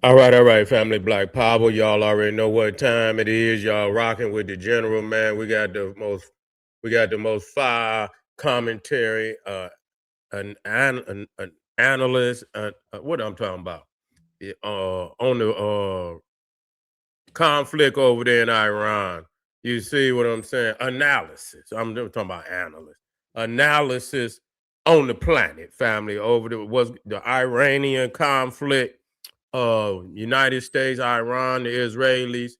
All right, family Black Power. Y'all already know what time it is. Y'all rocking with the general, man. We got the most fire commentary, an analyst, what I'm talking about. On the conflict over there in Iran. You see what I'm saying? Analysis. I'm talking about analyst. Analysis on the planet, family, over the Iranian conflict, United States, Iran, the Israelis.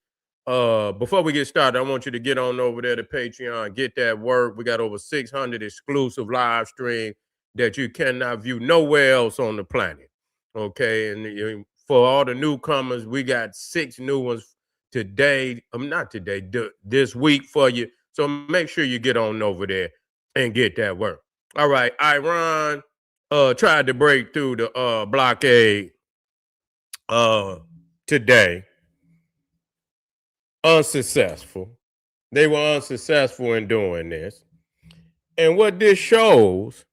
Before we get started, I want you to get on over there to Patreon, get that work. We got over 600 exclusive live streams that you cannot view nowhere else on the planet. Okay, and for all the newcomers, we got 6 new ones today. Not today, this week for you. So make sure you get on over there and get that work. All right, Iran tried to break through the blockade uh today. Unsuccessful. They were unsuccessful in doing this. And what this shows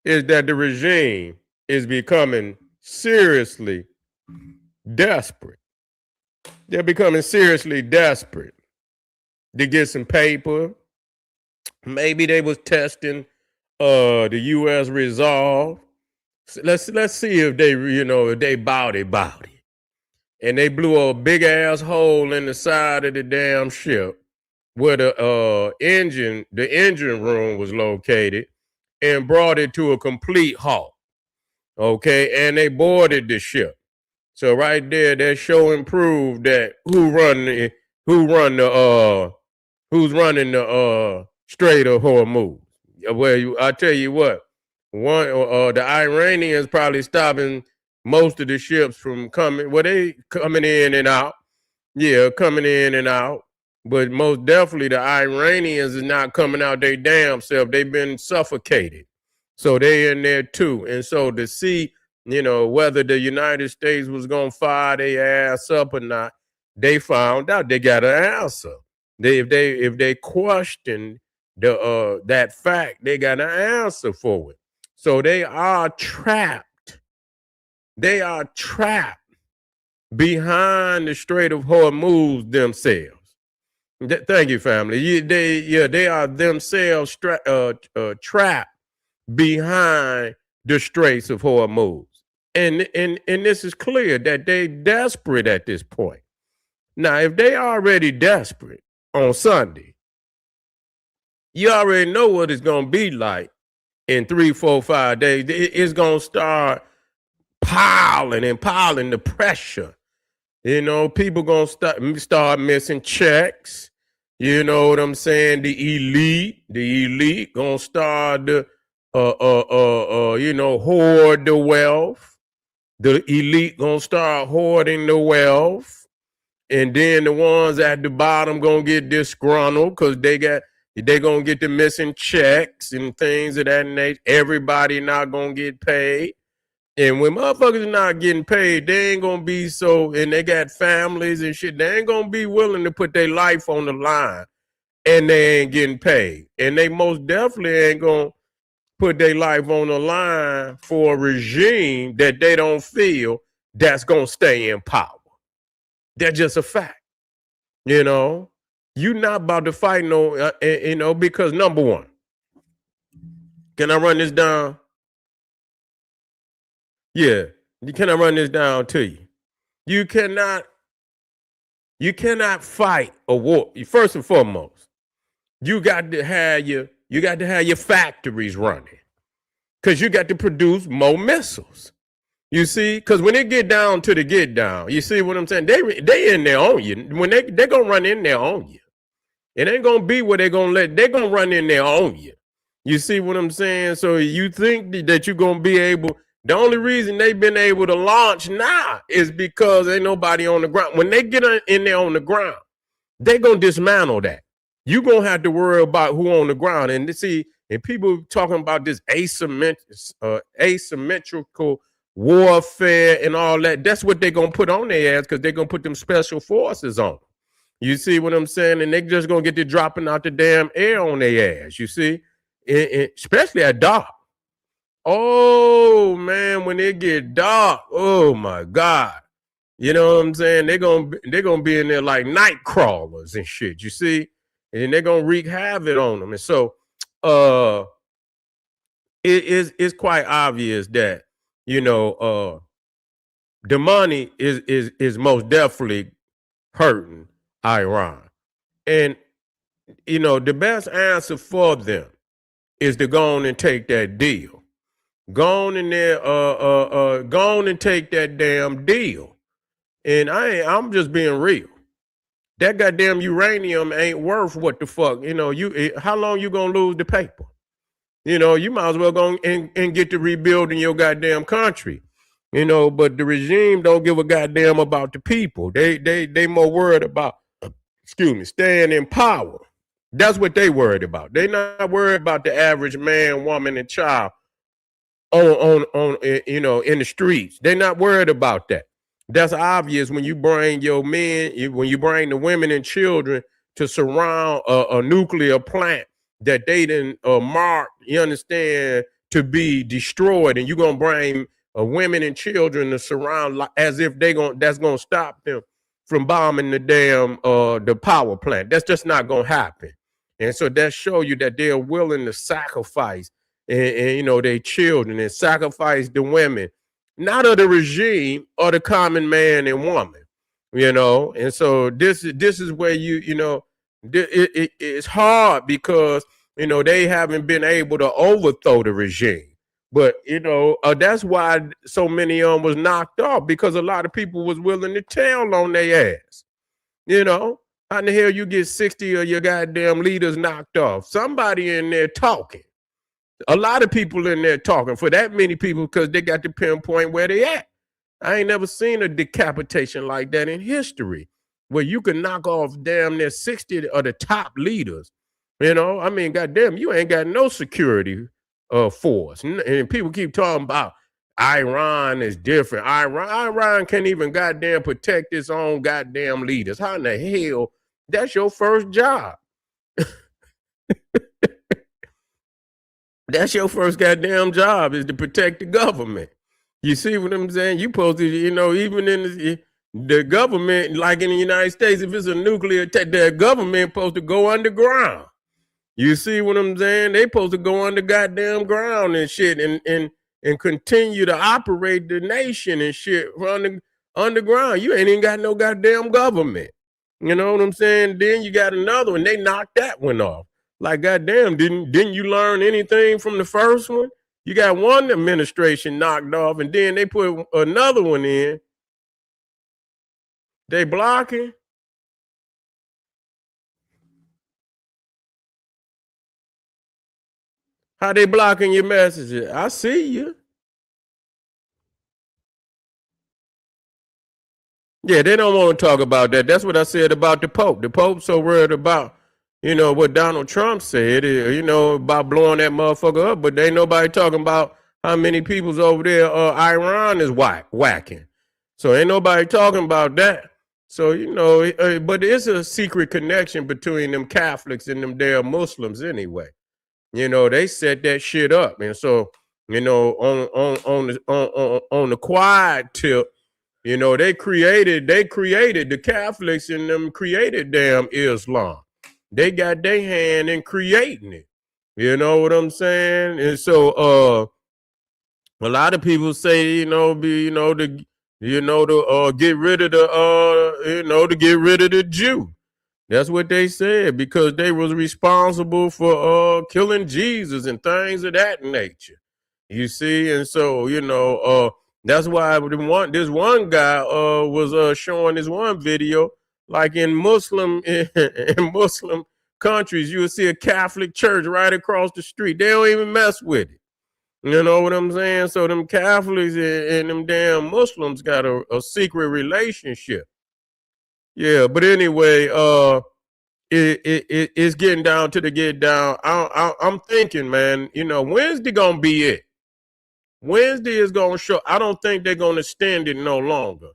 is that the regime is becoming seriously desperate. They're becoming seriously desperate to get some paper. Maybe they was testing the US resolve. Let's see if they, if they bout it. And they blew a big ass hole in the side of the damn ship where the engine room was located, and brought it to a complete halt. Okay, and they boarded the ship. So right there, that show and prove that who's running the Strait of Hormuz. Well, I tell you what, the Iranians probably stopping most of the ships from coming. Well, they coming in and out. Yeah, coming in and out. But most definitely, the Iranians is not coming out their damn self. They've been suffocated, so they in there too. And so to see, whether the United States was gonna fire their ass up or not, they found out they got an answer. If they questioned that fact, they got an answer for it. So they are trapped. They are trapped behind the Strait of Hormuz themselves. Thank you, family. They are themselves trapped behind the Straits of Hormuz, and this is clear that they desperate at this point. Now, if they already desperate on Sunday, you already know what it's gonna be like in 3, 4, 5 days. It's gonna start piling the pressure. People gonna start missing checks. You know what I'm saying? The elite gonna start to hoard the wealth. The elite gonna start hoarding the wealth, and then the ones at the bottom gonna get disgruntled because they gonna get the missing checks and things of that nature. Everybody not gonna get paid. And when motherfuckers are not getting paid, they ain't gonna be and they got families and shit, they ain't gonna be willing to put their life on the line, and they ain't getting paid. And they most definitely ain't gonna put their life on the line for a regime that they don't feel that's gonna stay in power. That's just a fact. You're not about to fight because number one, can I run this down? Yeah, can I run this down to you? You cannot fight a war. First and foremost, you got to have your factories running, because you got to produce more missiles. You see, because when they get down to the get down, you see what I'm saying? They in there on you. When they gonna run in there on you. It ain't gonna be where they're gonna run in there on you. You see what I'm saying? So you think that you're gonna be able. The only reason they've been able to launch now is because ain't nobody on the ground. When they get in there on the ground, they're gonna dismantle that. You're gonna have to worry about who on the ground. And people talking about this asymmetrical warfare and all that. That's what they're gonna put on their ass, because they're gonna put them special forces on. You see what I'm saying? And they just gonna get to dropping out the damn air on their ass. You see, especially at dark. Oh man, when it get dark, oh my God, You know what I'm saying? They're gonna be in there like night crawlers and shit. You see, and they're gonna wreak havoc on them. And so, uh, it's quite obvious that you know the money is most definitely hurting Iran, and the best answer for them is to go on and take that deal. Go on in there, go on and take that damn deal. And I'm just being real. That goddamn uranium ain't worth what the fuck. How long you gonna lose the paper? You might as well go and get to rebuilding your goddamn country. But the regime don't give a goddamn about the people. They more worried about, excuse me, staying in power. That's what they worried about. They not worried about the average man, woman, and child on in the streets. They're not worried about that. That's obvious when you bring your men, when you bring the women and children to surround a nuclear plant that they didn't mark, you understand, to be destroyed, and you're gonna bring women and children to surround as if that's gonna stop them from bombing the damn the power plant. That's just not gonna happen. And so that show you that they're willing to sacrifice and their children and sacrifice the women, not of the regime or the common man and woman. And so this is where it's hard because they haven't been able to overthrow the regime. But that's why so many of them was knocked off, because a lot of people was willing to tell on their ass. How in the hell you get 60 of your goddamn leaders knocked off? Somebody in there talking. A lot of people in there talking for that many people because they got to pinpoint where they at. I ain't never seen a decapitation like that in history, where you can knock off damn near 60 of the top leaders. I mean, goddamn, you ain't got no security force. And people keep talking about Iran is different. Iran can't even goddamn protect its own goddamn leaders. How in the hell? That's your first job. That's your first goddamn job, is to protect the government. You see what I'm saying? You supposed to, even in the government, like in the United States, if it's a nuclear attack, the government supposed to go underground. You see what I'm saying? They supposed to go under goddamn ground and shit and continue to operate the nation and shit underground. You ain't even got no goddamn government. You know what I'm saying? Then you got another one. They knocked that one off. Like, goddamn, didn't you learn anything from the first one? You got one administration knocked off, and then they put another one in. They blocking. How they blocking your messages? I see you. Yeah, they don't want to talk about that. That's what I said about the Pope. The Pope's so worried about, what Donald Trump said, about blowing that motherfucker up, but ain't nobody talking about how many people's over there Iran is whacking. So ain't nobody talking about that. So, but it's a secret connection between them Catholics and them damn Muslims anyway. They set that shit up. And so, on the quiet tip, they created the Catholics and them created damn Islam. They got their hand in creating it. You know what I'm saying? And so a lot of people say, to get rid of to get rid of the Jew. That's what they said, because they was responsible for killing Jesus and things of that nature. You see, and so that's why this one guy was showing this one video, like in Muslim in Muslim countries, you would see a Catholic church right across the street. They don't even mess with it. You know what I'm saying? So them Catholics and them damn Muslims got a secret relationship. Yeah, but anyway, it's getting down to the get down. I'm thinking, man, Wednesday gonna be it. Wednesday is gonna show. I don't think they're gonna extend it no longer.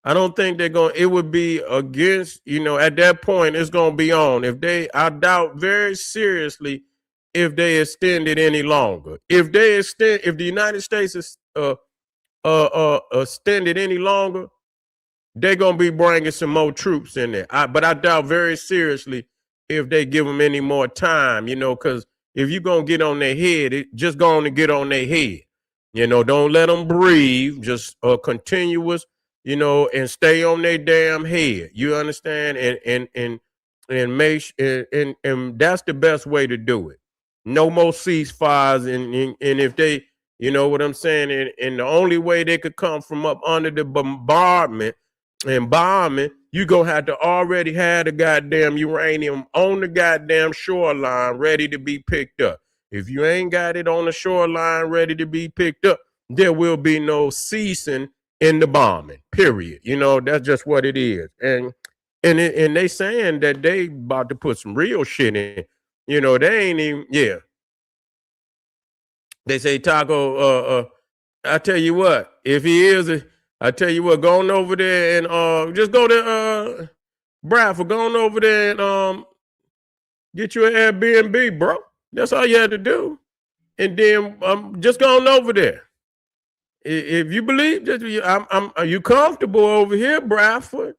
I don't think they're going. It would be against, at that point it's gonna be on. I doubt very seriously if they extend it any longer. If the United States is extend it any longer, they're gonna be bringing some more troops in there. But I doubt very seriously if they give them any more time, because if you're gonna get on their head, just going to get on their head. Don't let them breathe. Just continuous, and stay on their damn head. You understand? And make and that's the best way to do it. No more ceasefires, and if they, you know what I'm saying, and the only way they could come from up under the bombardment and bombing, you gonna have to already have the goddamn uranium on the goddamn shoreline ready to be picked up. If you ain't got it on the shoreline ready to be picked up, there will be no ceasing in the bombing. Period. That's just what it is. And they saying that they about to put some real shit in. They ain't even, yeah. They say Taco, I tell you what, if he is, I tell you what, go on over there and just go to Bradford, go on over there and get you an Airbnb, bro. That's all you had to do. And then just go on over there. If you believe, are you comfortable over here, Bradford?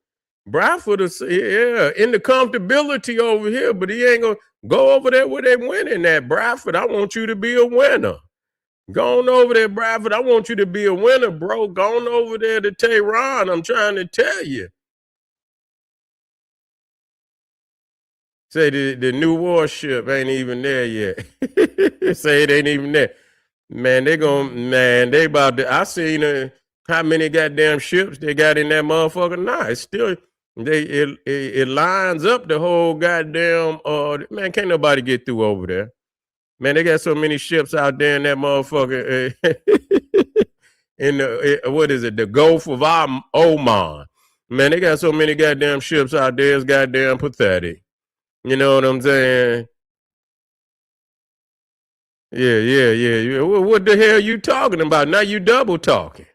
Bradford is, yeah, in the comfortability over here, but he ain't gonna go over there where they winning at. Bradford, I want you to be a winner. Go on over there, Bradford. I want you to be a winner, bro. Go on over there to Tehran. I'm trying to tell you. Say the new warship ain't even there yet. Say it ain't even there. Man, they about to, I seen how many goddamn ships they got in that motherfucker now. It's still, it lines up the whole goddamn, man, can't nobody get through over there. Man, they got so many ships out there in that motherfucker. In what is it? The Gulf of Oman. Man, they got so many goddamn ships out there. It's goddamn pathetic. You know what I'm saying? Yeah. What the hell you talking about? Now you double talking.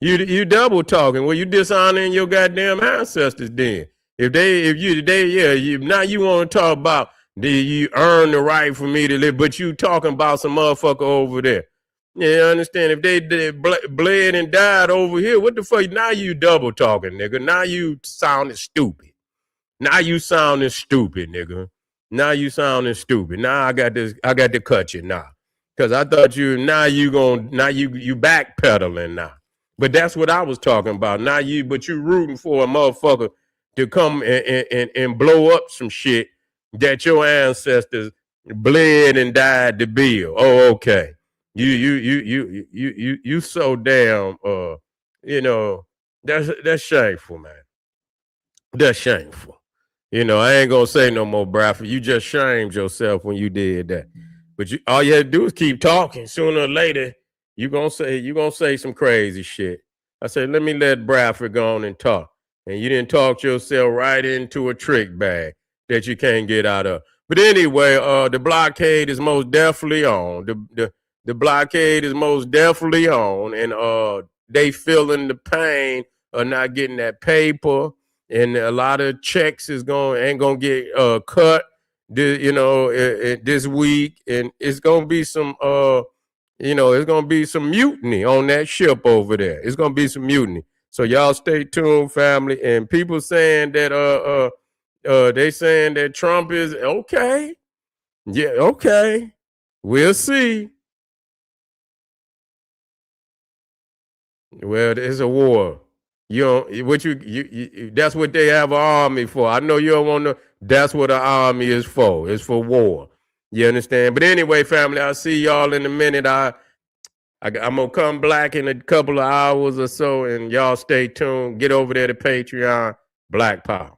You double talking. Well, you dishonoring your goddamn ancestors then. Now you want to talk about you earn the right for me to live, but you talking about some motherfucker over there. Yeah, I understand. If they bled and died over here, what the fuck? Now you double talking, nigga. Now you sounding stupid. Now you sounding stupid, nigga. Now you sounding stupid. Now I got to cut you now. Cause I thought you backpedaling now. But that's what I was talking about. But you rooting for a motherfucker to come and blow up some shit that your ancestors bled and died to build. Oh, okay. You so damn that's shameful, man. That's shameful. I ain't gonna say no more, Bradford. You just shamed yourself when you did that. But all you had to do is keep talking. Sooner or later, you gonna say some crazy shit. I said, let me let Bradford go on and talk. And you didn't talk yourself right into a trick bag that you can't get out of. But anyway, the blockade is most definitely on. The blockade is most definitely on, and they feeling the pain of not getting that paper, and a lot of checks ain't gonna get cut. This week, and it's gonna be some it's gonna be some mutiny on that ship over there. It's gonna be some mutiny. So y'all stay tuned, family. And people saying that they saying that Trump is okay. Yeah, okay. We'll see. Well, it's a war. That's what they have an army for. I know you don't want to. That's what an army is for. It's for war. You understand? But anyway, family, I'll see y'all in a minute. I'm gonna come black in a couple of hours or so, and y'all stay tuned. Get over there to Patreon. Black Power.